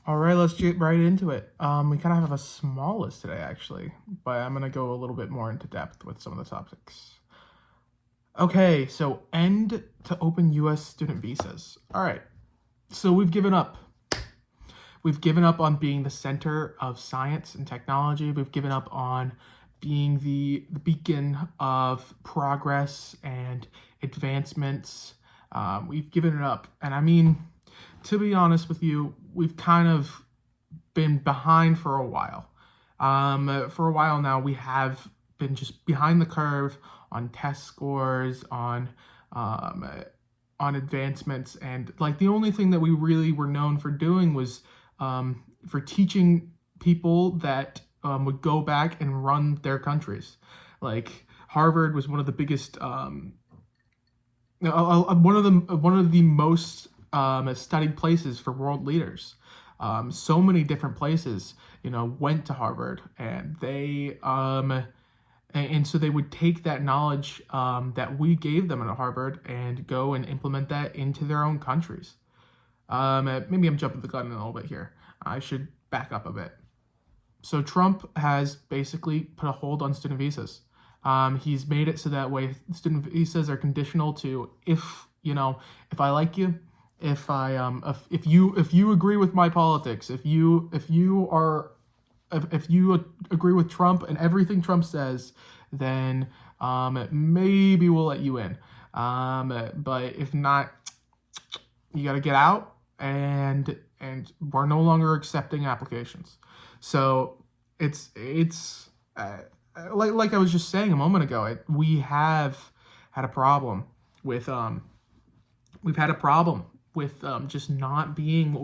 All right, let's get right into it. We kind of have a small list today, actually, but I'm going to go a little bit more into depth with some of the topics. Okay, so end to open U.S. student visas. All right, so we've given up. We've given up on being the center of science and technology. We've given up on being the beacon of progress and advancements. We've given it up. And I mean, to be honest with you, we've kind of been behind for a while. For a while now, we have been just behind the curve on test scores, on advancements, and like the only thing that we really were known for doing was for teaching people that would go back and run their countries. Like Harvard was one of the biggest, one of the most studied places for world leaders. So many different places, went to Harvard, and so they would take that knowledge that we gave them at Harvard and go and implement that into their own countries. Maybe I'm jumping the gun a little bit here. I should back up a bit. So Trump has basically put a hold on student visas. He's made it so that way student visas are conditional to if I like you, if you agree with my politics, if you agree with Trump and everything Trump says, then maybe we'll let you in. But if not, you got to get out, and we're no longer accepting applications. So it's like I was just saying a moment ago. We have had a problem with we've had a problem with just not being what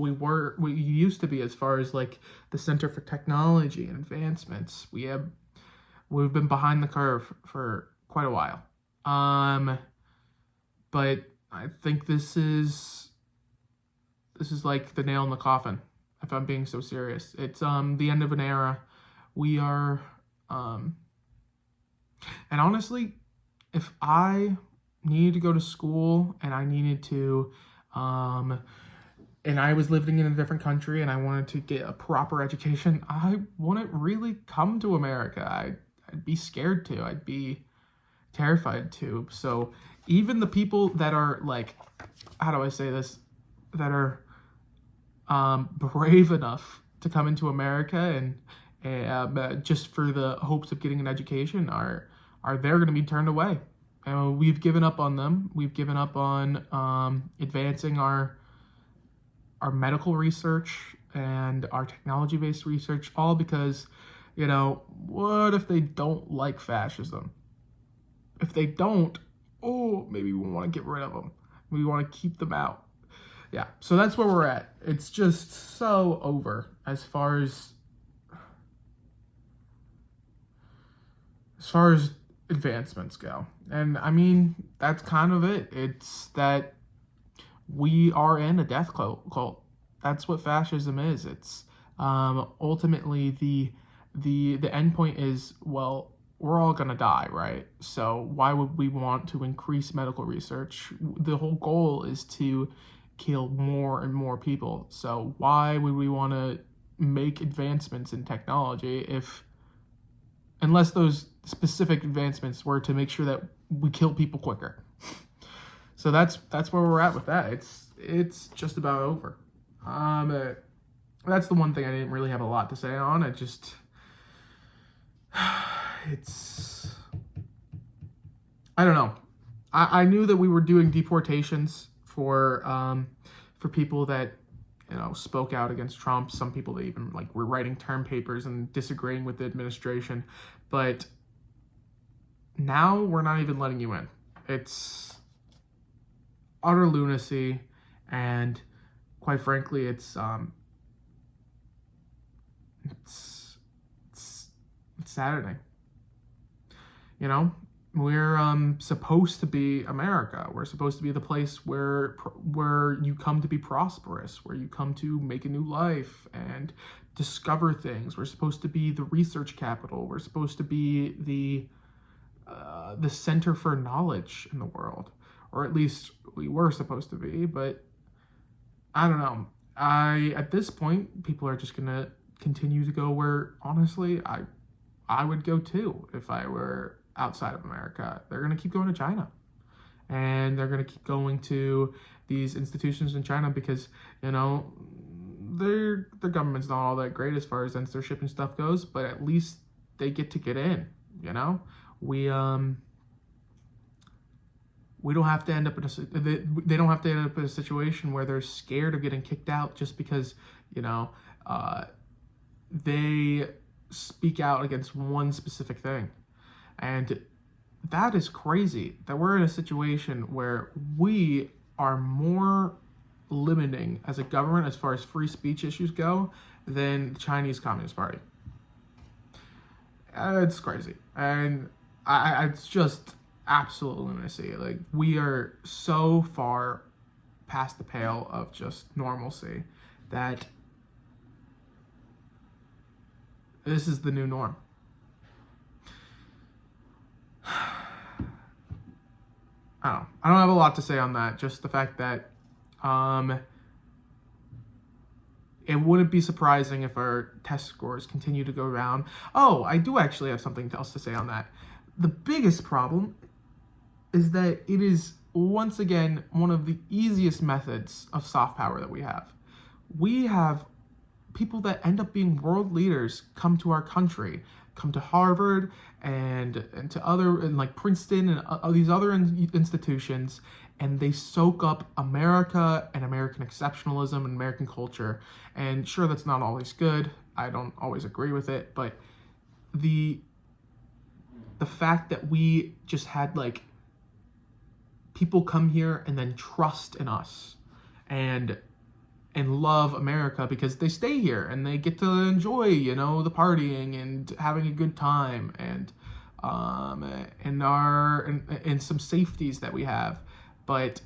we used to be as far as like the Center for Technology and Advancements. We've been behind the curve for quite a while. But I think this is like the nail in the coffin, if I'm being so serious. It's the end of an era. We are and honestly, if I needed to go to school and I needed to and I was living in a different country and I wanted to get a proper education, I wouldn't really come to America. I'd be scared to. I'd be terrified to. So even the people that are like, how do I say this, that are brave enough to come into America and just for the hopes of getting an education are they're going to be turned away. And we've given up on them. We've given up on advancing our medical research and our technology-based research, all because, what if they don't like fascism? If they don't, maybe we want to get rid of them. We want to keep them out. Yeah, so that's where we're at. It's just so over as far as advancements go. And I mean, that's kind of it. It's that we are in a death cult. That's what fascism is. It's ultimately the end point is, well, we're all gonna die, right? So why would we want to increase medical research? The whole goal is to kill more and more people. So why would we want to make advancements in technology unless those specific advancements were to make sure that we kill people quicker? So that's where we're at with that. It's just about over. That's the one thing I didn't really have a lot to say on. I don't know. I knew that we were doing deportations for people that spoke out against Trump. Some people that even were writing term papers and disagreeing with the administration, but now we're not even letting you in. It's utter lunacy, and quite frankly, it's saddening. We're supposed to be America. We're supposed to be the place where you come to be prosperous, where you come to make a new life and discover things. We're supposed to be the research capital. We're supposed to be the center for knowledge in the world, or at least we were supposed to be. But I don't know. at this point, people are just gonna continue to go where, honestly, I would go too if I were outside of America. They're gonna keep going to China, and they're gonna keep going to these institutions in China because, you know, their government's not all that great as far as censorship and stuff goes, but at least they get in. You know, we don't have to end up in they don't have to end up in a situation where they're scared of getting kicked out just because, you know, they speak out against one specific thing. And that is crazy that we're in a situation where we are more limiting as a government as far as free speech issues go than the Chinese Communist Party. It's crazy. And it's just absolute lunacy. Like, we are so far past the pale of just normalcy that this is the new norm. I don't have a lot to say on that. Just the fact that it wouldn't be surprising if our test scores continue to go down. Oh, I do actually have something else to say on that. The biggest problem is that it is, once again, one of the easiest methods of soft power that we have. We have people that end up being world leaders come to our country, come to Harvard and to other, and like Princeton and these other institutions, and they soak up America and American exceptionalism and American culture. And sure, that's not always good. I don't always agree with it, but the fact that we just had like people come here and then trust in us and love America because they stay here and they get to enjoy, you know, the partying and having a good time and some safeties that we have. But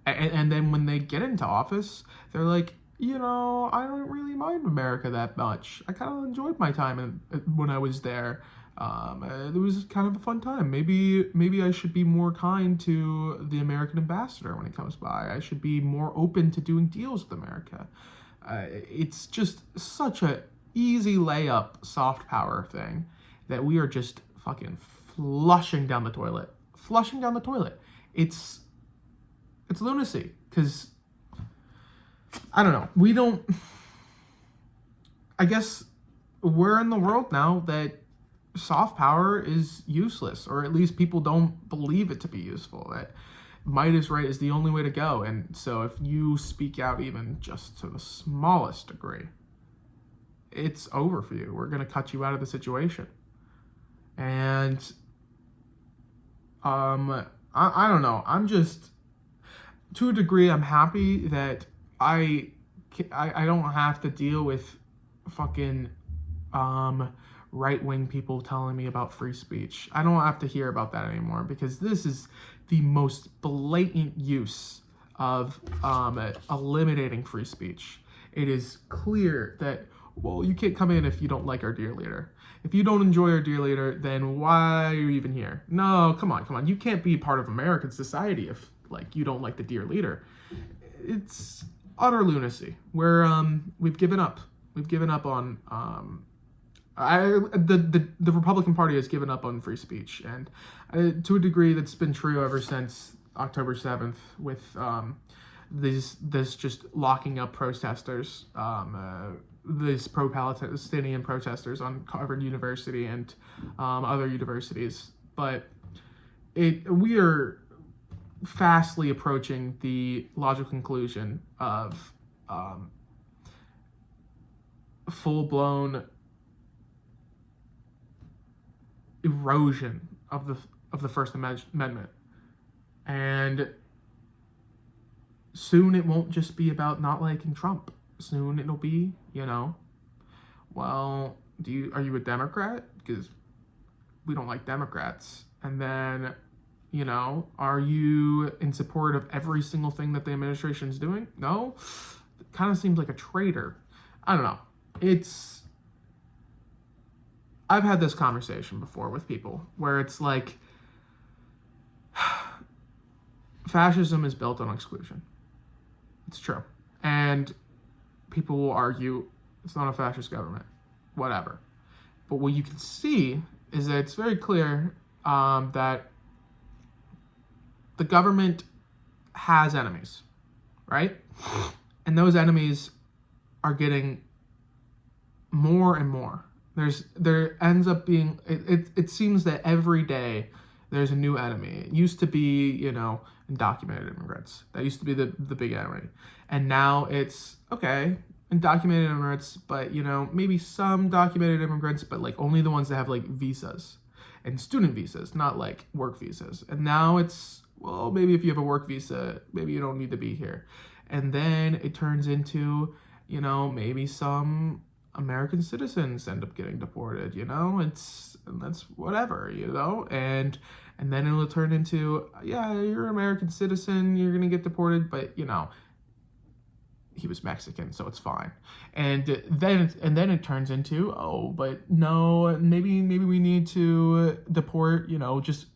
and then when they get into office, they're like, you know, I don't really mind America that much. I kind of enjoyed my time when I was there. It was kind of a fun time. Maybe I should be more kind to the American ambassador when he comes by. I should be more open to doing deals with America. It's just such a easy layup soft power thing that we are just fucking flushing down the toilet. It's lunacy because I don't know. I guess we're in the world now that soft power is useless, or at least people don't believe it to be useful, that might is right is the only way to go. And so if you speak out even just to the smallest degree, it's over for you. We're going to cut you out of the situation. And I don't know. I'm just, to a degree, I'm happy that I don't have to deal with fucking right-wing people telling me about free speech. I don't have to hear about that anymore because this is the most blatant use of eliminating free speech. It is clear that, well, you can't come in if you don't like our dear leader. If you don't enjoy our dear leader, then why are you even here? No, come on. You can't be part of American society if, like, you don't like the dear leader. It's utter lunacy. We've given up. We've given up on the Republican Party has given up on free speech, and to a degree that's been true ever since October 7th with this just locking up protesters, these pro-Palestinian protesters on Harvard University and other universities. But we are fastly approaching the logical conclusion of full-blown erosion of the First Amendment. And soon it won't just be about not liking Trump. Soon it'll be, you know, well, are you a Democrat? Because we don't like Democrats. And then, you know, are you in support of every single thing that the administration is doing? No? It kind of seems like a traitor. I don't know. I've had this conversation before with people where it's like, fascism is built on exclusion. It's true. And people will argue it's not a fascist government, whatever. But what you can see is that it's very clear that the government has enemies, right? And those enemies are getting more and more. There ends up being, it seems that every day there's a new enemy. It used to be, undocumented immigrants. That used to be the big enemy. And now it's, okay, undocumented immigrants, but, maybe some documented immigrants, but, like, only the ones that have, like, visas and student visas, not, like, work visas. And now it's, well, maybe if you have a work visa, maybe you don't need to be here. And then it turns into, maybe some American citizens end up getting deported, that's whatever, and then it'll turn into, yeah, you're an American citizen, you're gonna get deported, but he was Mexican, so it's fine. And then it turns into, oh, but no, maybe we need to deport, just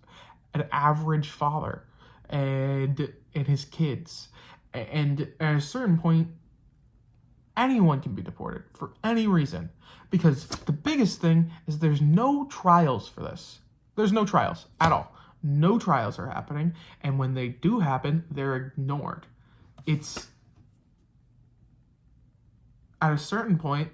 an average father and his kids. And at a certain point, anyone can be deported for any reason, because the biggest thing is there's no trials for this. There's no trials at all. No trials are happening, and when they do happen, they're ignored. It's at a certain point,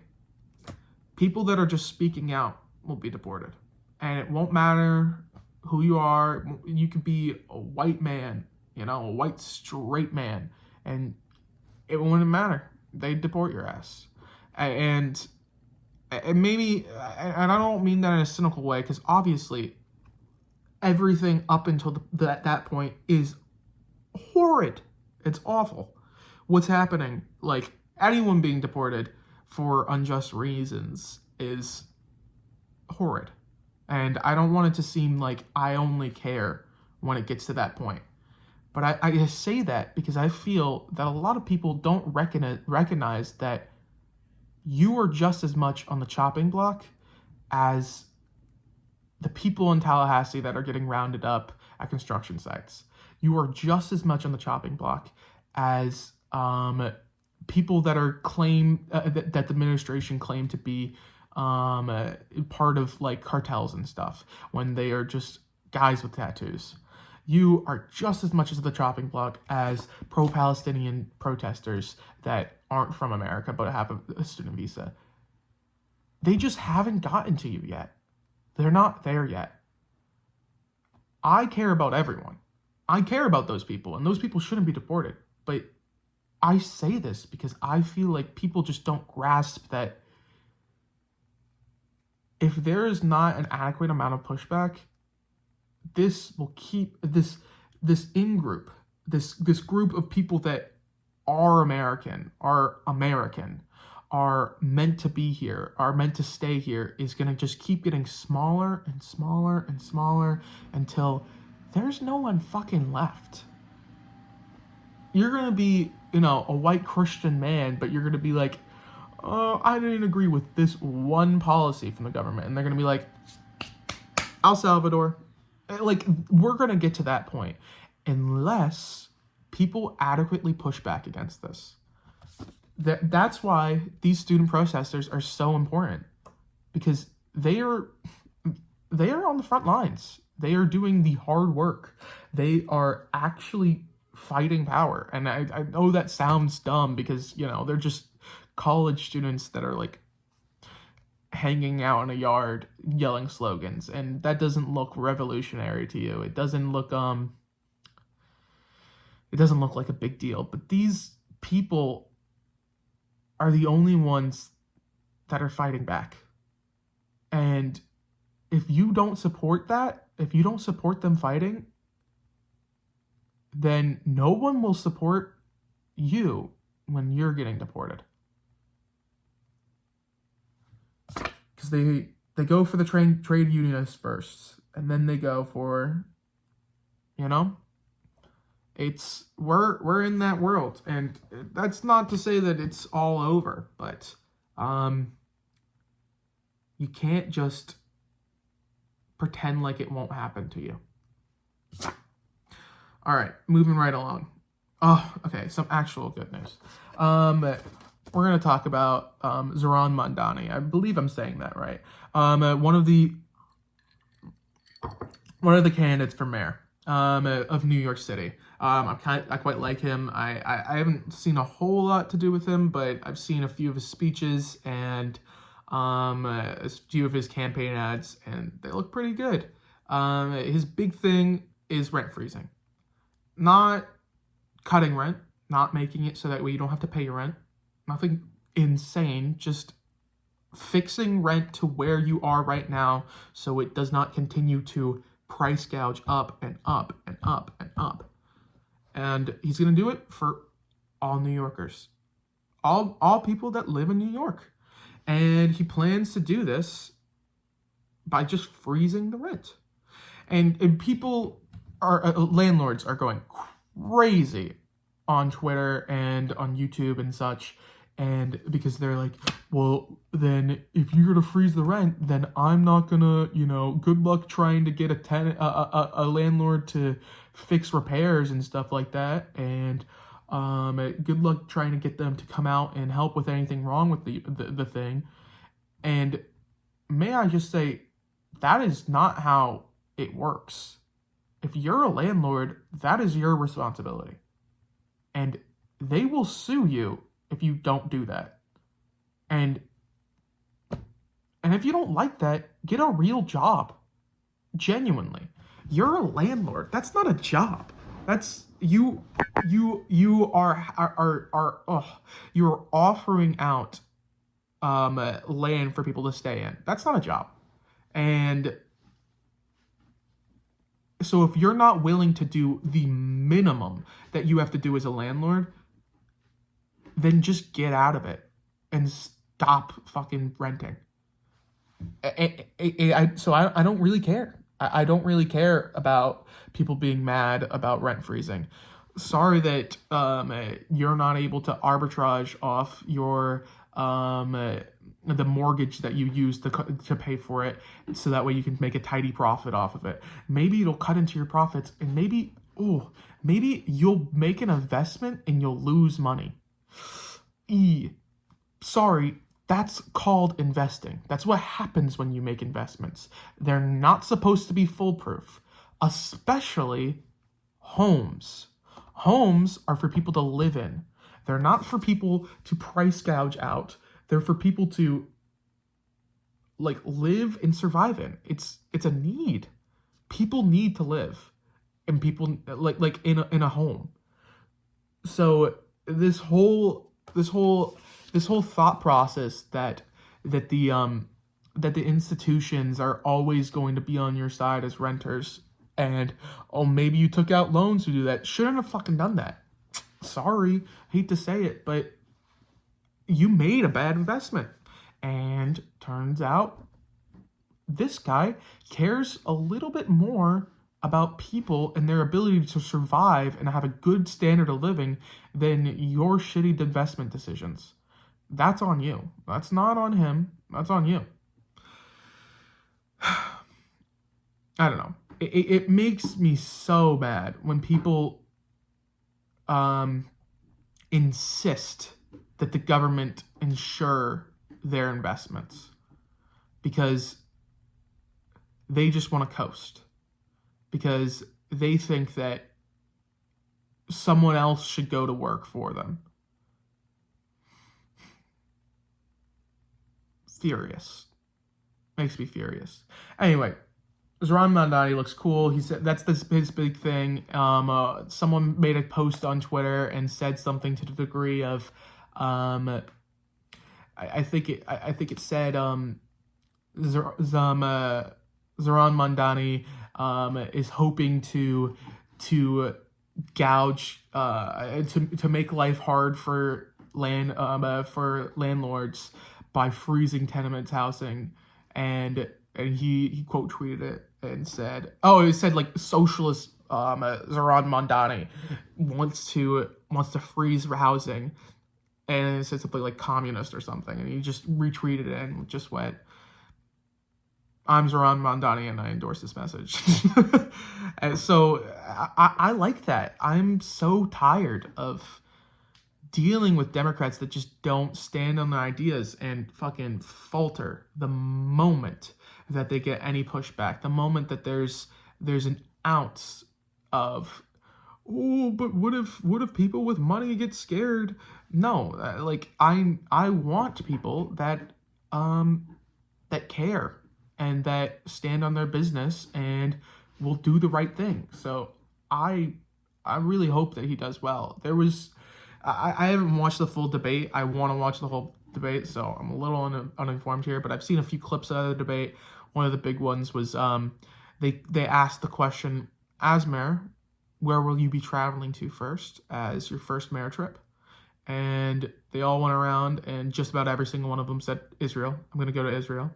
people that are just speaking out will be deported, and it won't matter who you are. You could be a white man, a white straight man, and it wouldn't matter. They deport your ass. And maybe, and I don't mean that in a cynical way, because obviously everything up until that point is horrid. It's awful. What's happening, like anyone being deported for unjust reasons, is horrid. And I don't want it to seem like I only care when it gets to that point. But I say that because I feel that a lot of people don't recognize that you are just as much on the chopping block as the people in Tallahassee that are getting rounded up at construction sites. You are just as much on the chopping block as people that are that the administration claim to be part of, like, cartels and stuff, when they are just guys with tattoos. You are just as much as the chopping block as pro-Palestinian protesters that aren't from America but have a student visa. They just haven't gotten to you yet. They're not there yet. I care about everyone. I care about those people, and those people shouldn't be deported. But I say this because I feel like people just don't grasp that if there is not an adequate amount of pushback, this will keep this in-group, this group of people that are American, are meant to be here, are meant to stay here, is going to just keep getting smaller and smaller and smaller until there's no one fucking left. You're going to be, a white Christian man, but you're going to be like, oh, I didn't agree with this one policy from the government. And they're going to be like, El Salvador. Like, we're going to get to that point unless people adequately push back against this. That's why these student protesters are so important, because they are on the front lines. They are doing the hard work. They are actually fighting power. And I know that sounds dumb because, they're just college students that are, like, hanging out in a yard yelling slogans, and that doesn't look revolutionary to you. It doesn't look like a big deal. But these people are the only ones that are fighting back. And if you don't support that, if you don't support them fighting, then no one will support you when you're getting deported. Because they go for the trade unionists first, and then they go for, it's we're in that world, and that's not to say that it's all over, but you can't just pretend like it won't happen to you. All right, moving right along. Oh, okay, some actual good news. we're gonna talk about Zohran Mandani. I believe I'm saying that right. One of the candidates for mayor of New York City. I quite like him. I haven't seen a whole lot to do with him, but I've seen a few of his speeches and a few of his campaign ads, and they look pretty good. His big thing is rent freezing, not cutting rent, not making it so that way you don't have to pay your rent. Nothing insane, just fixing rent to where you are right now so it does not continue to price gouge up and up and up and up. And he's going to do it for all New Yorkers, all people that live in New York. And he plans to do this by just freezing the rent. And people landlords are going crazy on Twitter and on YouTube and such. And because they're like, well, then if you're gonna freeze the rent, then I'm not gonna, good luck trying to get a landlord to fix repairs and stuff like that. And good luck trying to get them to come out and help with anything wrong with the thing. And may I just say, that is not how it works. If you're a landlord, that is your responsibility. And they will sue you if you don't do that. And if you don't like that, get a real job. Genuinely. You're a landlord. That's not a job. That's you're offering out land for people to stay in. That's not a job. And so if you're not willing to do the minimum that you have to do as a landlord, then just get out of it and stop fucking renting. So I don't really care. I don't really care about people being mad about rent freezing. Sorry that you're not able to arbitrage off your the mortgage that you use to pay for it, so that way you can make a tidy profit off of it. Maybe it'll cut into your profits, and maybe you'll make an investment and you'll lose money. Sorry, that's called investing. That's what happens when you make investments. They're not supposed to be foolproof, especially homes. Homes are for people to live in. They're not for people to price gouge out. They're for people to live and survive in. It's a need. People need to live, and people like in a home. So this whole thought process that the institutions are always going to be on your side as renters, and maybe you took out loans to do that, shouldn't have fucking done that. Sorry, hate to say it, but you made a bad investment. And turns out this guy cares a little bit more about people and their ability to survive and have a good standard of living than your shitty investment decisions. That's on you. That's not on him. That's on you. I don't know. It makes me so mad when people insist that the government insure their investments because they just want to coast, because they think that someone else should go to work for them. Furious. Makes me furious. Anyway, Zohran Mandani looks cool. He said that's his big thing. Someone made a post on Twitter and said something to the degree of, I think it said Zohran Mandani is hoping to gouge to make life hard for landlords by freezing tenements housing, and he quote tweeted it and said, it said socialist Zohran Mandani wants to freeze housing, and it said something like communist or something, and he just retweeted it and just went, I'm Zohran Mandani and I endorse this message. And so I like that. I'm so tired of dealing with Democrats that just don't stand on their ideas and fucking falter the moment that they get any pushback, the moment that there's an ounce of, oh, but what if people with money get scared? No, like I want people that care and that stand on their business and will do the right thing. So I I really hope that he does well. I haven't watched the full debate. I want to watch the whole debate, so I'm a little uninformed here. But I've seen a few clips of the debate. One of the big ones was they asked the question, as mayor, where will you be traveling to first as your first mayor trip? And they all went around, and just about every single one of them said Israel. I'm going to go to Israel.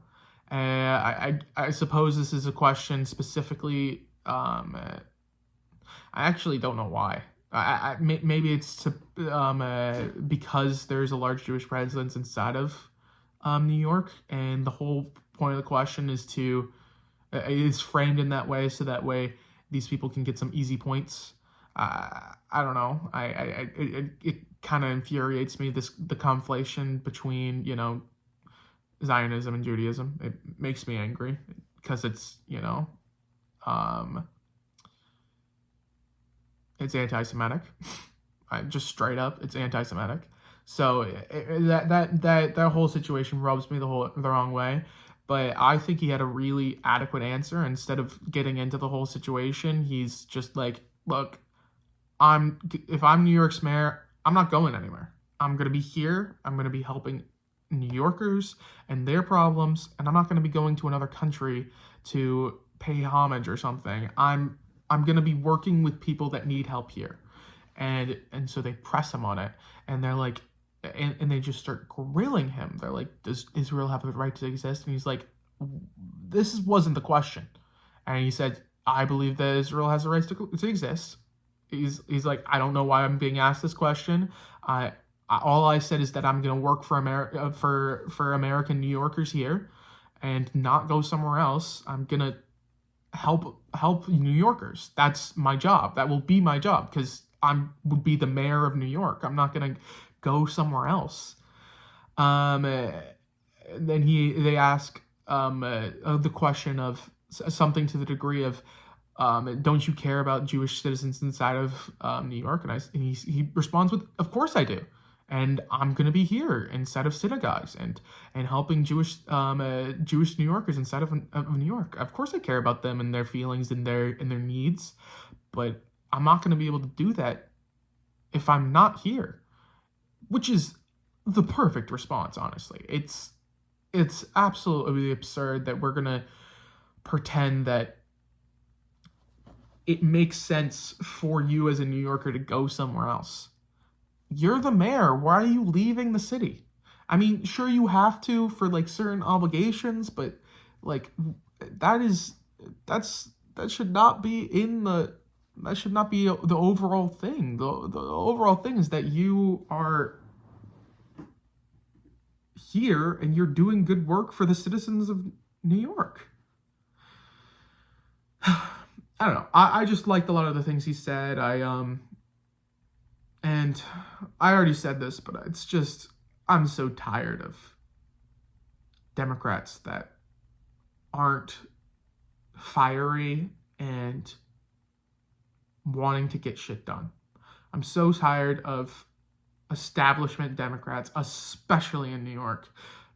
I suppose this is a question specifically. I actually don't know why. Maybe it's because there's a large Jewish presence inside of New York, and the whole point of the question is framed in that way, so that way these people can get some easy points. I don't know. It kind of infuriates me, the conflation between Zionism and Judaism. It makes me angry because it's anti-Semitic. Just straight up, it's anti-Semitic. So that whole situation rubs me the wrong way. But I think he had a really adequate answer. Instead of getting into the whole situation, he's just like, look, if I'm New York's mayor, I'm not going anywhere. I'm gonna be here. I'm gonna be helping New Yorkers and their problems, and I'm not gonna be going to another country to pay homage or something. I'm gonna be working with people that need help here. And so they press him on it, and they're like, and they just start grilling him. They're like, does Israel have the right to exist? And he's like, wasn't the question. And he said, I believe that Israel has the right to exist. He's like, I don't know why I'm being asked this question. All I said is that I'm gonna work for for American New Yorkers here, and not go somewhere else. I'm gonna help New Yorkers. That's my job. That will be my job because would be the mayor of New York. I'm not gonna go somewhere else. Then they ask the question of something to the degree of, don't you care about Jewish citizens inside of New York? And he responds with, of course I do. And I'm gonna be here inside of synagogues and helping Jewish New Yorkers inside of New York. Of course I care about them and their feelings and their needs, but I'm not gonna be able to do that if I'm not here. Which is the perfect response, honestly. It's absolutely absurd that we're gonna pretend that it makes sense for you as a New Yorker to go somewhere else. You're the mayor. Why are you leaving the city? I mean, sure you have to for like certain obligations, but like that should not be the overall thing. The overall thing is that you are here and you're doing good work for the citizens of New York. I don't know. I just liked a lot of the things he said. And I already said this, but it's just, I'm so tired of Democrats that aren't fiery and wanting to get shit done. I'm so tired of establishment Democrats, especially in New York.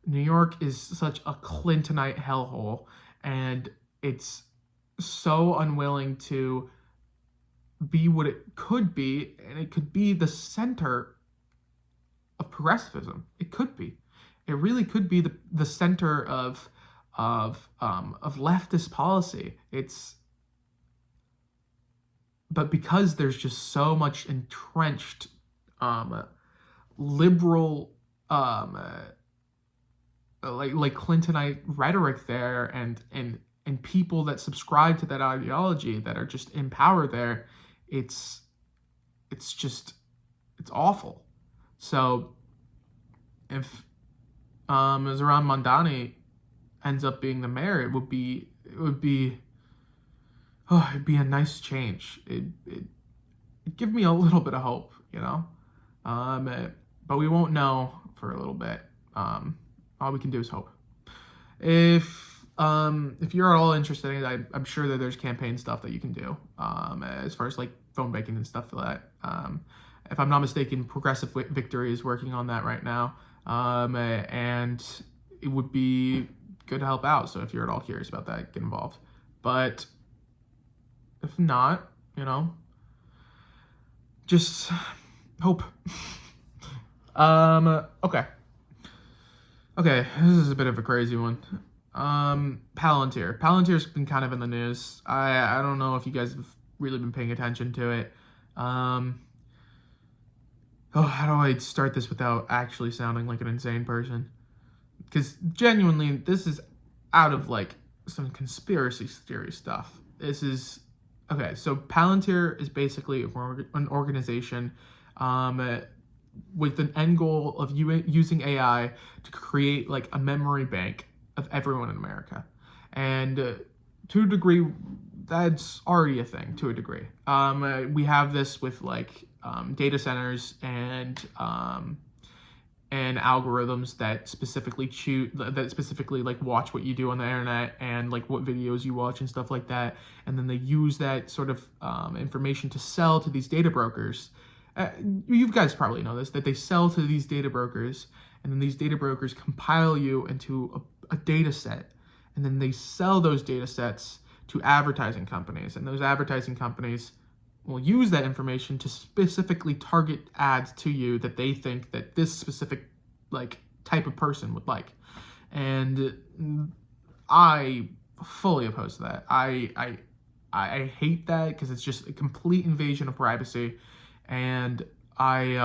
New York is such a Clintonite hellhole, and it's so unwilling to be what it could be, and it could be the center of progressivism. It could be. It really could be the center of leftist policy. But because there's just so much entrenched liberal like Clintonite rhetoric there, and people that subscribe to that ideology that are just in power there, it's awful. So if Zohran Mandani ends up being the mayor, it'd be a nice change. It'd give me a little bit of hope, But we won't know for a little bit. All we can do is hope. If you're at all interested in it, I'm sure that there's campaign stuff that you can do, as far as like phone banking and stuff like that. If I'm not mistaken, Progressive Victory is working on that right now, and it would be good to help out. So if you're at all curious about that, get involved. But if not, just hope. Okay. Okay, this is a bit of a crazy one. Palantir. Palantir's been kind of in the news. I don't know if you guys have really been paying attention to it. How do I start this without actually sounding like an insane person? Because genuinely, this is out of like some conspiracy theory stuff. This is okay. So Palantir is basically an organization, with an end goal of using AI to create like a memory bank of everyone in America. And to a degree, that's already a thing to a degree. We have this with like data centers and algorithms that specifically like watch what you do on the internet and like what videos you watch and stuff like that. And then they use that sort of information to sell to these data brokers. You guys probably know this, that they sell to these data brokers, and then these data brokers compile you into a data set, and then they sell those data sets to advertising companies, and those advertising companies will use that information to specifically target ads to you that they think that this specific like type of person would like. And I fully oppose to that. I hate that because it's just a complete invasion of privacy. And I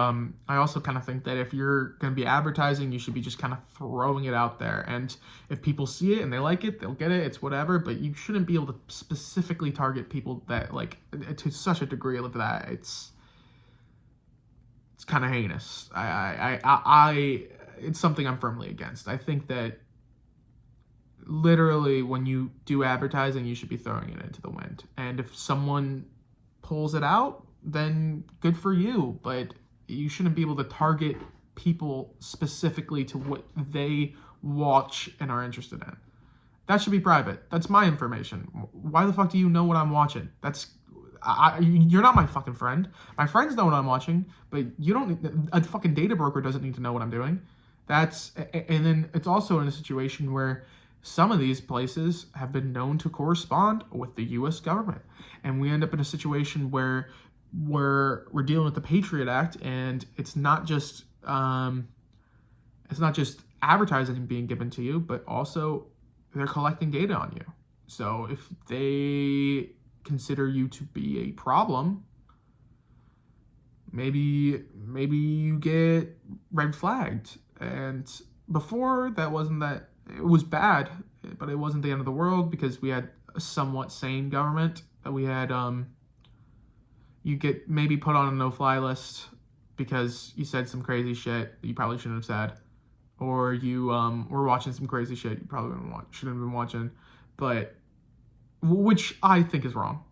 also kind of think that if you're going to be advertising, you should be just kind of throwing it out there. And if people see it and they like it, they'll get it. It's whatever. But you shouldn't be able to specifically target people that like to such a degree of that. It's kind of heinous. It's something I'm firmly against. I think that literally when you do advertising, you should be throwing it into the wind. And if someone pulls it out, then good for you, but you shouldn't be able to target people specifically to what they watch and are interested in. That should be private. That's my information. Why the fuck do you know what I'm watching? You're not my fucking friend. My friends know what I'm watching, but you don't. A fucking data broker doesn't need to know what I'm doing. And then it's also in a situation where some of these places have been known to correspond with the U.S. government, and we end up in a situation where we're dealing with the Patriot Act, and it's not just advertising being given to you, but also they're collecting data on you. So if they consider you to be a problem, maybe you get red flagged. And before that wasn't that, it was bad, but it wasn't the end of the world because we had a somewhat sane government. That we had you get maybe put on a no-fly list because you said some crazy shit that you probably shouldn't have said, or you were watching some crazy shit you probably shouldn't have been watching, but which I think is wrong.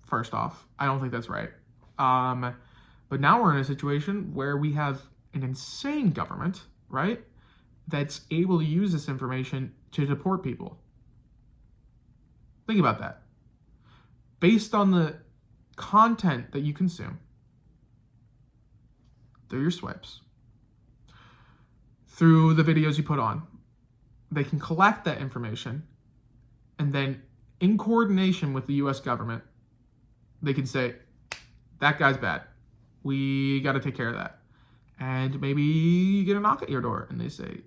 First off, I don't think that's right. But now we're in a situation where we have an insane government, right, that's able to use this information to deport people. Think about that. Based on the content that you consume through your swipes, through the videos you put on, they can collect that information, and then in coordination with the US government, they can say, that guy's bad. We got to take care of that. And maybe you get a knock at your door and they say,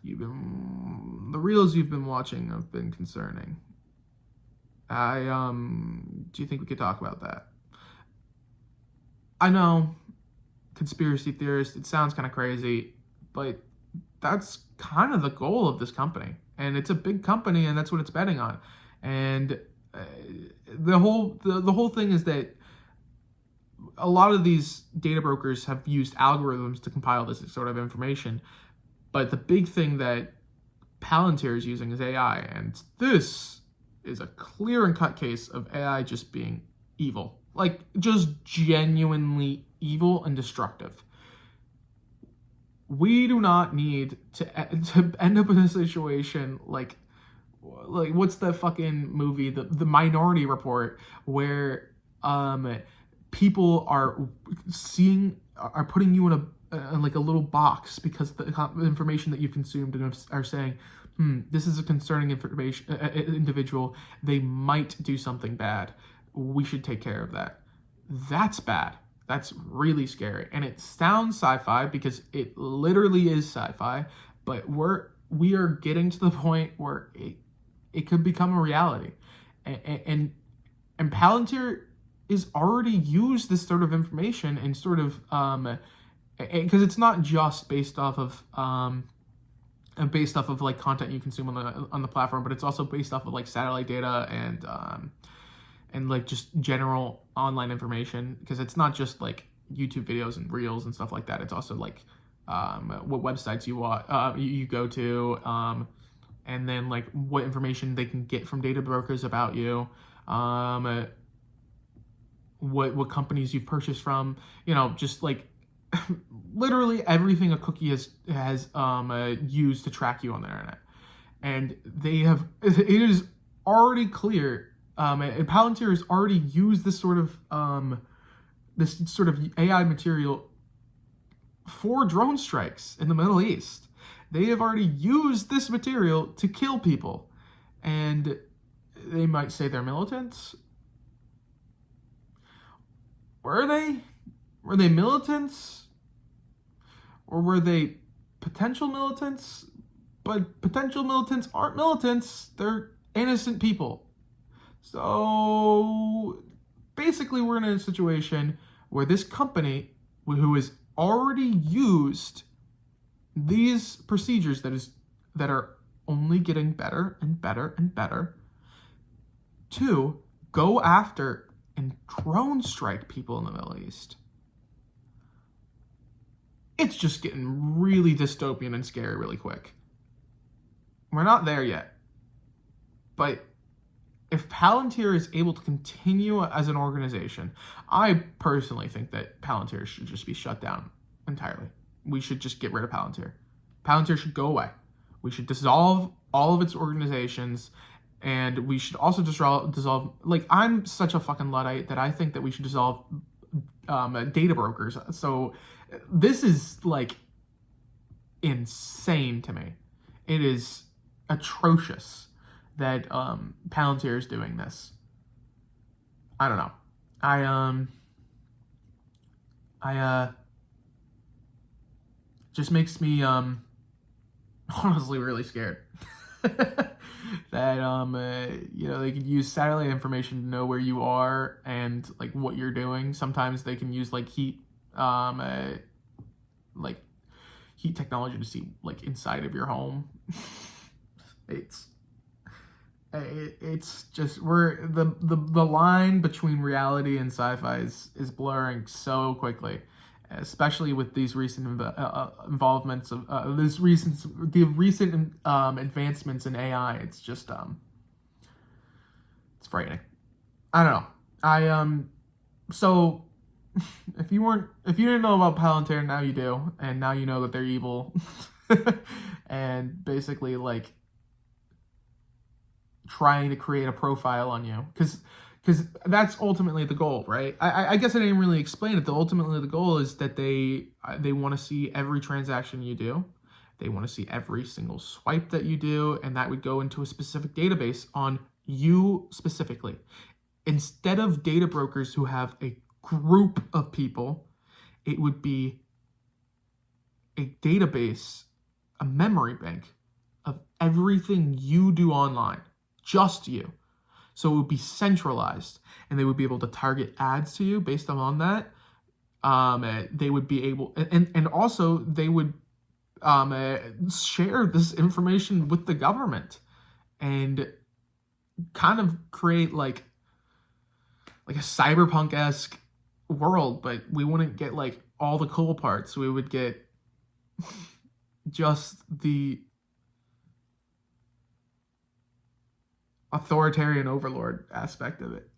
the reels you've been watching have been concerning. Do you think we could talk about that? I know, conspiracy theorist, it sounds kind of crazy, but that's kind of the goal of this company. And it's a big company, and that's what it's betting on. And the whole thing is that a lot of these data brokers have used algorithms to compile this sort of information. But the big thing that Palantir is using is AI. And this is a clear and cut case of AI just being evil. Like, just genuinely evil and destructive. we do not need to end up in a situation like what's the fucking movie, the Minority Report, where people are putting you in like a little box because the information that you've consumed and are saying, this is a concerning individual, they might do something bad, we should take care of that. That's bad. That's really scary. And it sounds sci-fi because it literally is sci-fi, but we are getting to the point where it could become a reality. And Palantir is already used this sort of information and sort of because it's not just based off of like content you consume on the platform, but it's also based off of like satellite data and like just general online information, because it's not just like YouTube videos and reels and stuff like that. It's also like what websites you go to, and then like what information they can get from data brokers about you, what companies you've purchased from, just like literally everything a cookie has used to track you on the internet. And it is already clear, and Palantir has already used this sort of AI material for drone strikes in the Middle East. They have already used this material to kill people. And they might say they're militants. Were they? Were they militants? Or were they potential militants? But potential militants aren't militants. They're innocent people. So basically we're in a situation where this company, who has already used these procedures that are only getting better and better and better, to go after and drone strike people in the Middle East. It's just getting really dystopian and scary really quick. We're not there yet. But if Palantir is able to continue as an organization, I personally think that Palantir should just be shut down entirely. We should just get rid of Palantir. Palantir should go away. We should dissolve all of its organizations, and we should also dissolve. Like, I'm such a fucking Luddite that I think that we should dissolve data brokers. So this is like insane to me. It is atrocious that Palantir is doing this. I don't know. Just makes me honestly really scared that they could use satellite information to know where you are and like what you're doing. Sometimes they can use like heat technology to see like inside of your home. It's just the line between reality and sci-fi is blurring so quickly, especially with these recent involvements of the recent advancements in AI. It's just it's frightening. I don't know. So if you didn't know about Palantir, now you do, and now you know that they're evil, and basically like trying to create a profile on you, because that's ultimately the goal, right? I guess I didn't really explain it. Ultimately the goal is that they want to see every transaction you do. They want to see every single swipe that you do, and that would go into a specific database on you specifically. Instead of data brokers who have a group of people, it would be a database, a memory bank of everything you do online, just you. So it would be centralized, and they would be able to target ads to you based on that. They would be able, and also they would share this information with the government and kind of create like a cyberpunk-esque world, but we wouldn't get like all the cool parts. We would get just the authoritarian overlord aspect of it.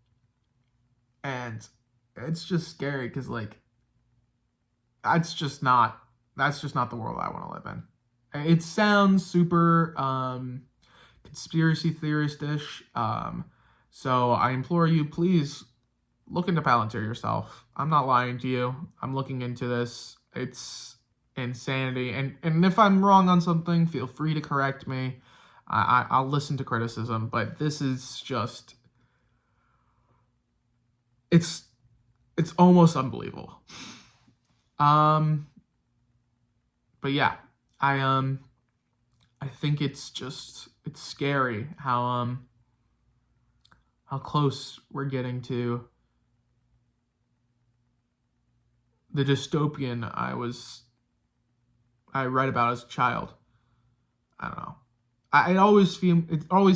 And it's just scary because like that's just not That's just not the world I want to live in. It sounds super conspiracy theorist-ish. So I implore you, please look into Palantir yourself. I'm not lying to you. I'm looking into this. It's insanity. And if I'm wrong on something, feel free to correct me. I'll listen to criticism, but this is just, it's almost unbelievable. But yeah, I think it's scary how close we're getting to the dystopian I read about as a child. I don't know. It always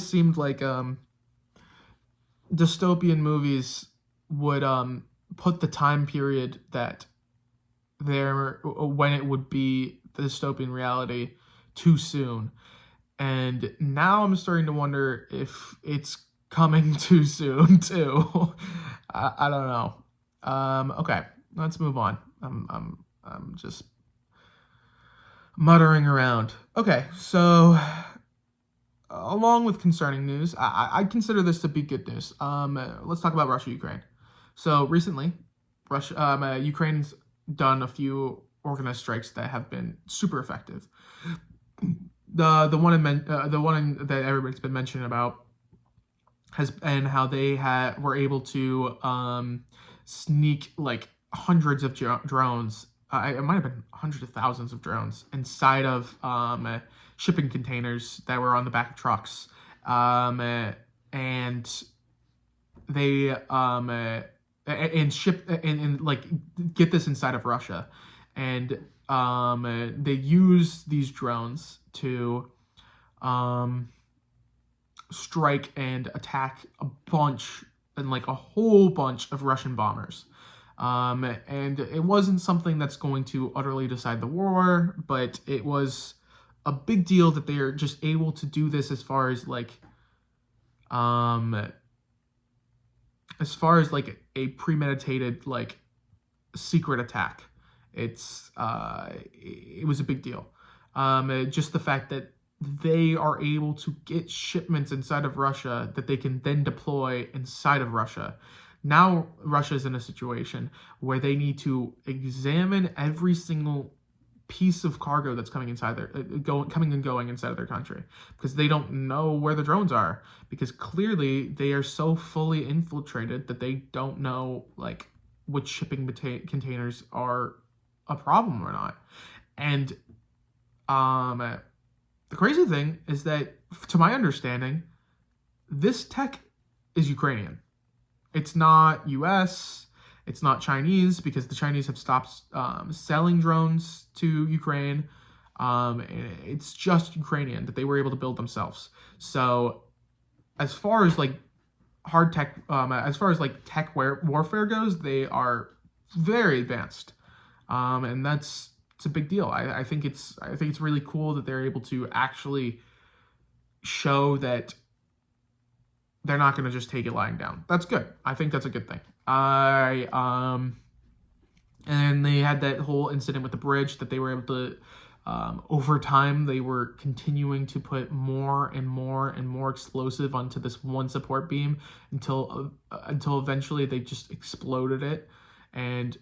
seemed like dystopian movies would put the time period that when it would be the dystopian reality too soon. And now I'm starting to wonder if it's coming too soon too. I don't know. Okay, let's move on. I'm just muttering around. Okay, so along with concerning news, I consider this to be good news. Let's talk about Russia, Ukraine. So recently, Ukraine's done a few organized strikes that have been super effective. The one that everybody's been mentioning about and how they were able to sneak like hundreds of drones. It might have been hundreds of thousands of drones inside of shipping containers that were on the back of trucks, and they and ship and like get this inside of Russia, and they use these drones to strike and attack a whole bunch of Russian bombers. And it wasn't something that's going to utterly decide the war, but it was a big deal that they are just able to do this as far as like a premeditated like secret attack. It was a big deal. Just the fact that they are able to get shipments inside of Russia that they can then deploy inside of Russia. Now Russia is in a situation where they need to examine every single piece of cargo that's coming inside coming and going inside of their country, because they don't know where the drones are, because clearly they are so fully infiltrated that they don't know like which shipping containers are a problem or not. And the crazy thing is that, to my understanding, this tech is Ukrainian. It's not US, it's not Chinese, because the Chinese have stopped selling drones to Ukraine. It's just Ukrainian that they were able to build themselves. So as far as like hard tech, as far as like tech warfare goes, they are very advanced. And it's a big deal. I think it's really cool that they're able to actually show that they're not going to just take it lying down. That's good. I think that's a good thing. And they had that whole incident with the bridge that they were able to, over time, they were continuing to put more and more and more explosive onto this one support beam until eventually they just exploded it. And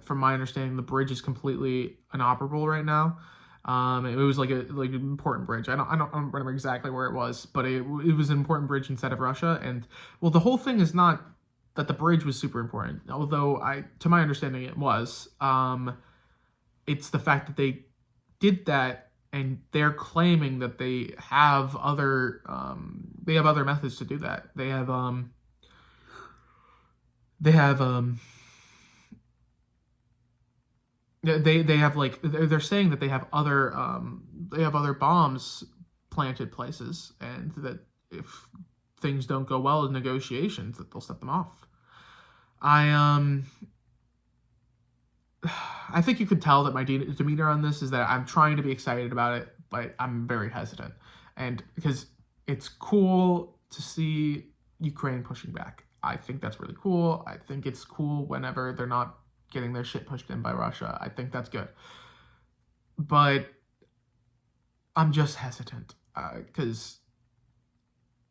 from my understanding, the bridge is completely inoperable right now. It was like an important bridge. I don't remember exactly where it was, but it was an important bridge inside of Russia. And well, the whole thing is not that the bridge was super important, although to my understanding, it was. It's the fact that they did that, and they're claiming that they have other methods to do that. They have like they're saying that they have other bombs planted places, and that if things don't go well in negotiations, that they'll set them off. I think you could tell that my demeanor on this is that I'm trying to be excited about it, but I'm very hesitant, and because it's cool to see Ukraine pushing back. I think that's really cool. I think it's cool whenever they're not getting their shit pushed in by Russia. I think that's good. but I'm just hesitant because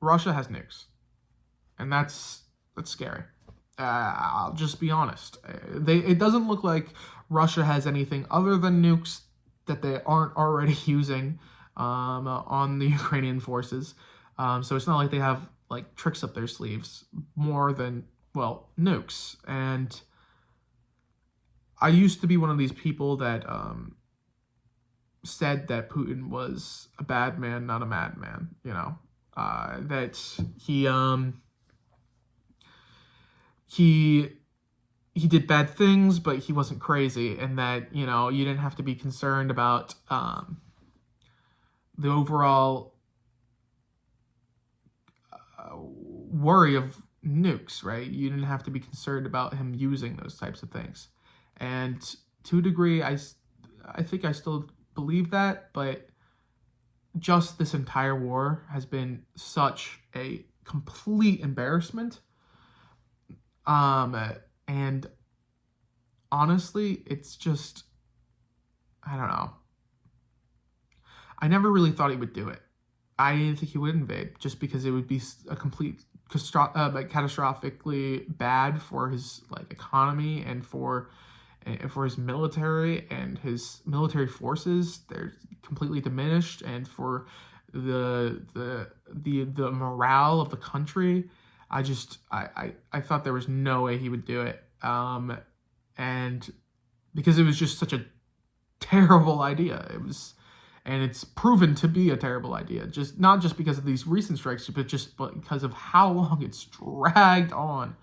Russia has nukes, and that's scary. I'll just be honest. It doesn't look like Russia has anything other than nukes that they aren't already using on the Ukrainian forces. So it's not like they have like tricks up their sleeves more than, well, nukes. And I used to be one of these people that said that Putin was a bad man, not a madman. You know, that he did bad things, but he wasn't crazy, and that, you know, you didn't have to be concerned about the overall worry of nukes, right? You didn't have to be concerned about him using those types of things. And to a degree, I think I still believe that, but just this entire war has been such a complete embarrassment. And honestly, it's just, I don't know. I never really thought he would do it. I didn't think he would invade, just because it would be a complete catastrophically bad for his like economy and for his military and his military forces. They're completely diminished, and for the morale of the country. I thought there was no way he would do it. And because it was just such a terrible idea. And it's proven to be a terrible idea. Just not just because of these recent strikes, but just because of how long it's dragged on.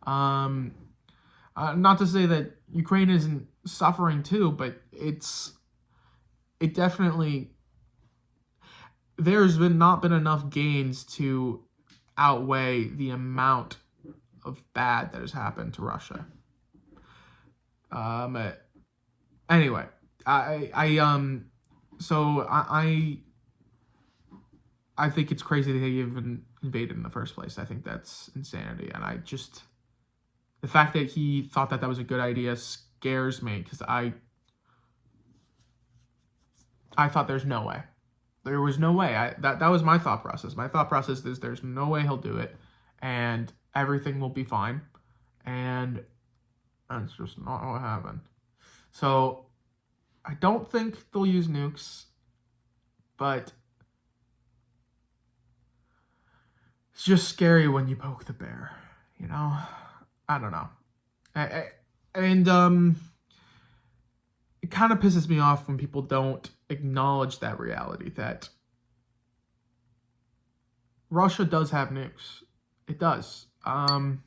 Not to say that Ukraine isn't suffering too, but it definitely, there's not been enough gains to outweigh the amount of bad that has happened to Russia. Anyway, so I think it's crazy that they even invaded in the first place. I think that's insanity, and the fact that he thought that was a good idea scares me, because I thought there's no way. There was no way. That was my thought process. My thought process is there's no way he'll do it, and everything will be fine, and that's just not what happened. So I don't think they'll use nukes, but it's just scary when you poke the bear, you know? I don't know. And it kind of pisses me off when people don't acknowledge that reality, that Russia does have nukes. It does. And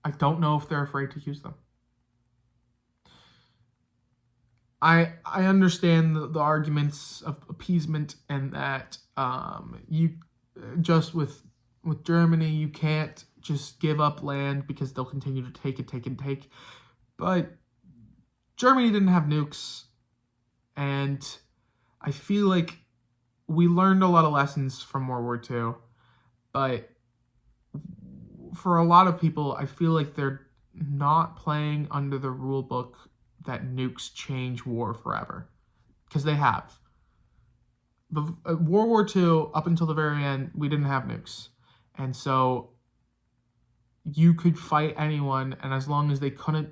I don't know if they're afraid to use them. I understand the arguments of appeasement, and that you just with Germany, you can't just give up land because they'll continue to take. But Germany didn't have nukes, and I feel like we learned a lot of lessons from World War II, but for a lot of people, I feel like they're not playing under the rule book that nukes change war forever, because they have. World War II, up until the very end, we didn't have nukes, and so you could fight anyone, and as long as they couldn't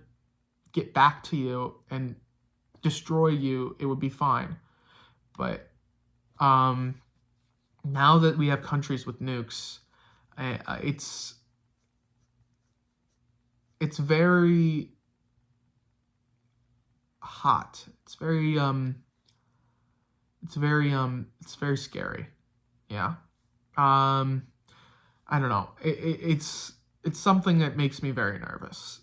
get back to you and destroy you, it would be fine. But now that we have countries with nukes, it's very hot. It's very scary. Yeah. I don't know. It's something that makes me very nervous.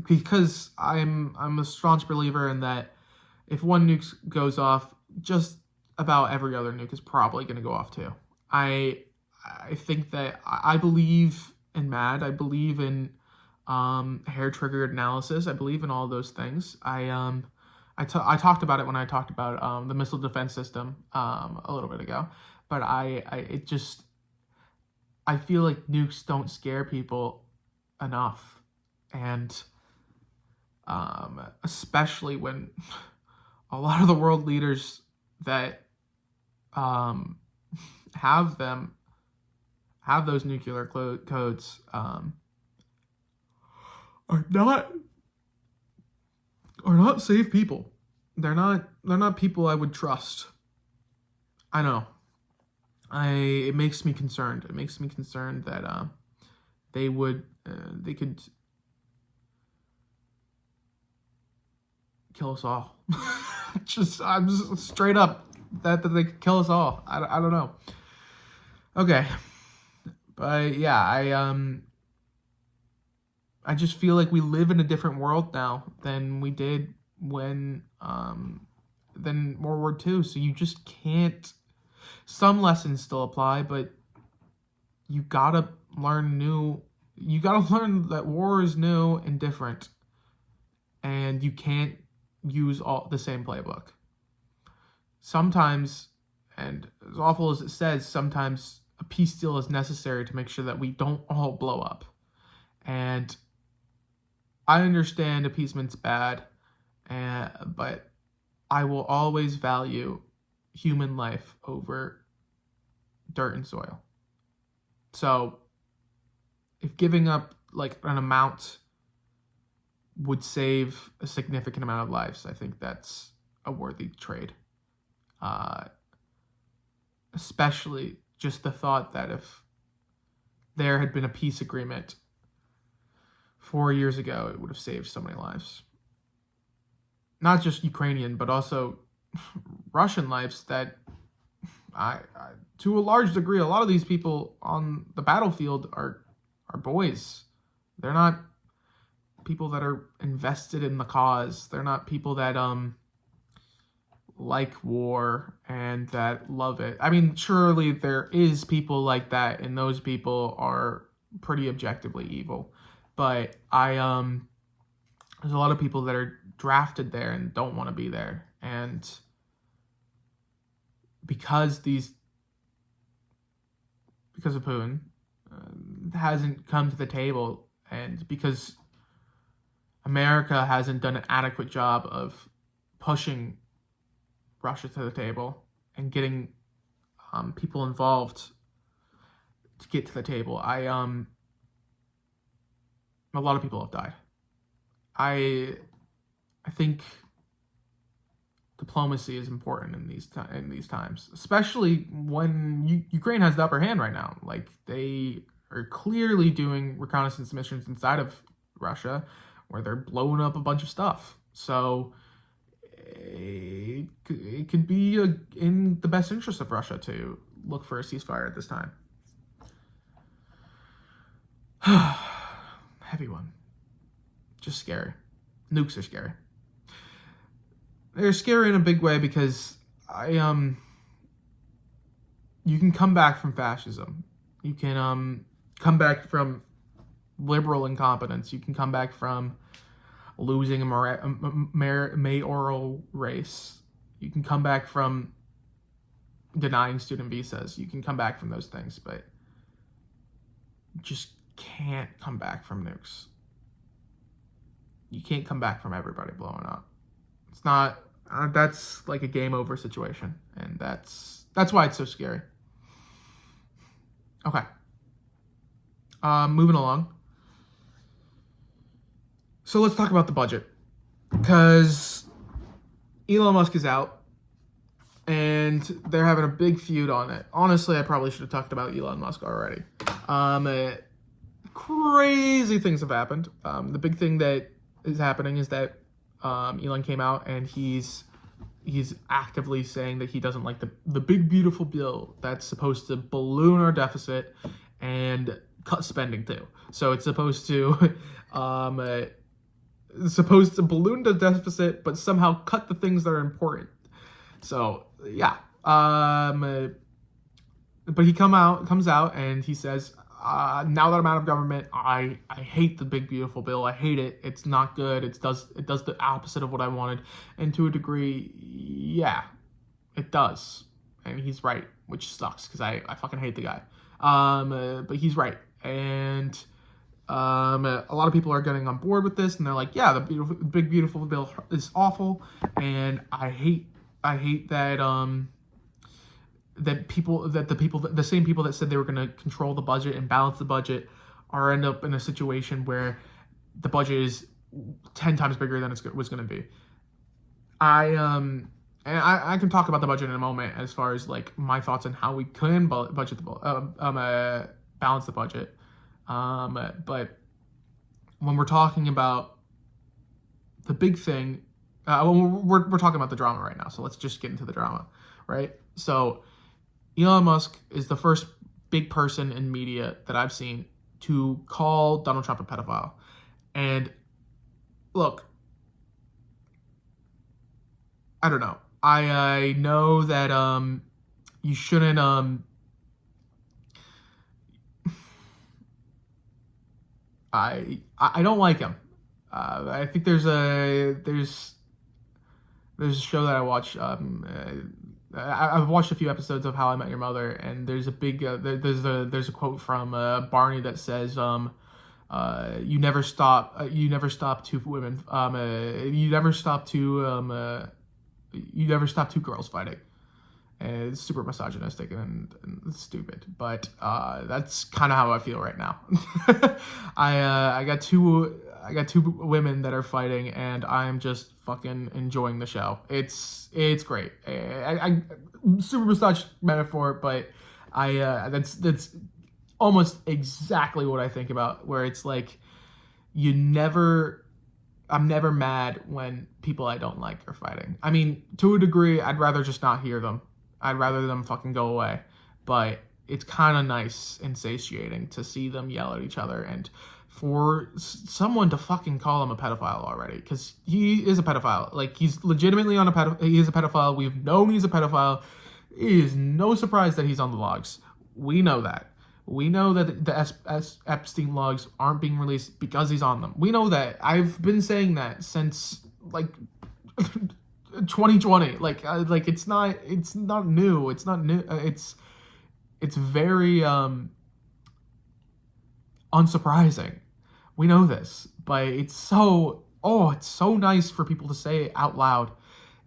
Because I'm a staunch believer in that if one nuke goes off, just about every other nuke is probably going to go off too. I think that I believe in MAD. I believe in hair triggered analysis. I believe in all those things. I talked about it when I talked about the missile defense system a little bit ago, but I feel like nukes don't scare people enough, and especially when a lot of the world leaders that have those nuclear codes are not safe people. They're not people I would trust. I know. It makes me concerned. It makes me concerned that they could kill us all. I'm just straight up that they could kill us all. I don't know. Okay, but yeah, I just feel like we live in a different world now than we did when than World War II. So you just can't. Some lessons still apply, but you gotta learn You gotta learn that war is new and different, and you can't use all the same playbook. Sometimes, and as awful as it says, sometimes a peace deal is necessary to make sure that we don't all blow up. And I understand appeasement's bad, but I will always value human life over dirt and soil. So if giving up like an amount would save a significant amount of lives, I think that's a worthy trade. Especially just the thought that if there had been a peace agreement 4 years ago, it would have saved so many lives. Not just Ukrainian, but also Russian lives that to a large degree, a lot of these people on the battlefield are boys. They're not people that are invested in the cause. They're not people that like war and that love it. I mean, surely there is people like that, and those people are pretty objectively evil. But there's a lot of people that are drafted there and don't want to be there, and because of Putin hasn't come to the table, and because America hasn't done an adequate job of pushing Russia to the table and getting people involved to get to the table, a lot of people have died. I think diplomacy is important in these times, especially when Ukraine has the upper hand right now. Like, they are clearly doing reconnaissance missions inside of Russia where they're blowing up a bunch of stuff. So it could be in the best interest of Russia to look for a ceasefire at this time. Heavy one. Just scary. Nukes are scary. They're scary in a big way because you can come back from fascism. You can come back from liberal incompetence. You can come back from losing a mayoral race. You can come back from denying student visas. You can come back from those things, but you just can't come back from nukes. You can't come back from everybody blowing up. It's not. That's like a game over situation, and that's why it's so scary. Okay. Moving along. So let's talk about the budget, because Elon Musk is out, and they're having a big feud on it. Honestly, I probably should have talked about Elon Musk already. Crazy things have happened. The big thing that is happening is that Elon came out and he's actively saying that he doesn't like the big beautiful bill that's supposed to balloon our deficit and cut spending too. So it's supposed to balloon the deficit but somehow cut the things that are important. So yeah, but he comes out and he says, now that I'm out of government, I hate the big beautiful bill. I hate it. It's not good. It does the opposite of what I wanted. And to a degree, yeah, it does. And he's right, which sucks because I fucking hate the guy. But he's right. And A lot of people are getting on board with this, and they're like, "Yeah, the big beautiful bill is awful," and I hate that the same people that said they were going to control the budget and balance the budget are end up in a situation where the budget is 10 times bigger than it was going to be. And I can talk about the budget in a moment as far as like my thoughts on how we can balance the budget. But when we're talking about the big thing, we're talking about the drama right now. So let's just get into the drama, right? So Elon Musk is the first big person in media that I've seen to call Donald Trump a pedophile. And look, I don't know. I know that you shouldn't I don't like him. I think there's a show that I watch. I've watched a few episodes of How I Met Your Mother, and there's a big there's a quote from Barney that says you never stop two women you never stop two girls fighting. And it's super misogynistic and stupid, but that's kind of how I feel right now. I got two women that are fighting, and I'm just fucking enjoying the show. It's great. I super misogynist metaphor, but that's almost exactly what I think about. Where it's like I'm never mad when people I don't like are fighting. I mean, to a degree, I'd rather just not hear them. I'd rather them fucking go away. But it's kind of nice and satiating to see them yell at each other, and for someone to fucking call him a pedophile already, because he is a pedophile. Like, he's legitimately he is a pedophile. We've known he's a pedophile. It is no surprise that he's on the logs. We know that. We know that the Epstein logs aren't being released because he's on them. We know that. I've been saying that since, like, 2020. Like it's not new. It's not new. It's very unsurprising. We know this, but it's so nice for people to say it out loud,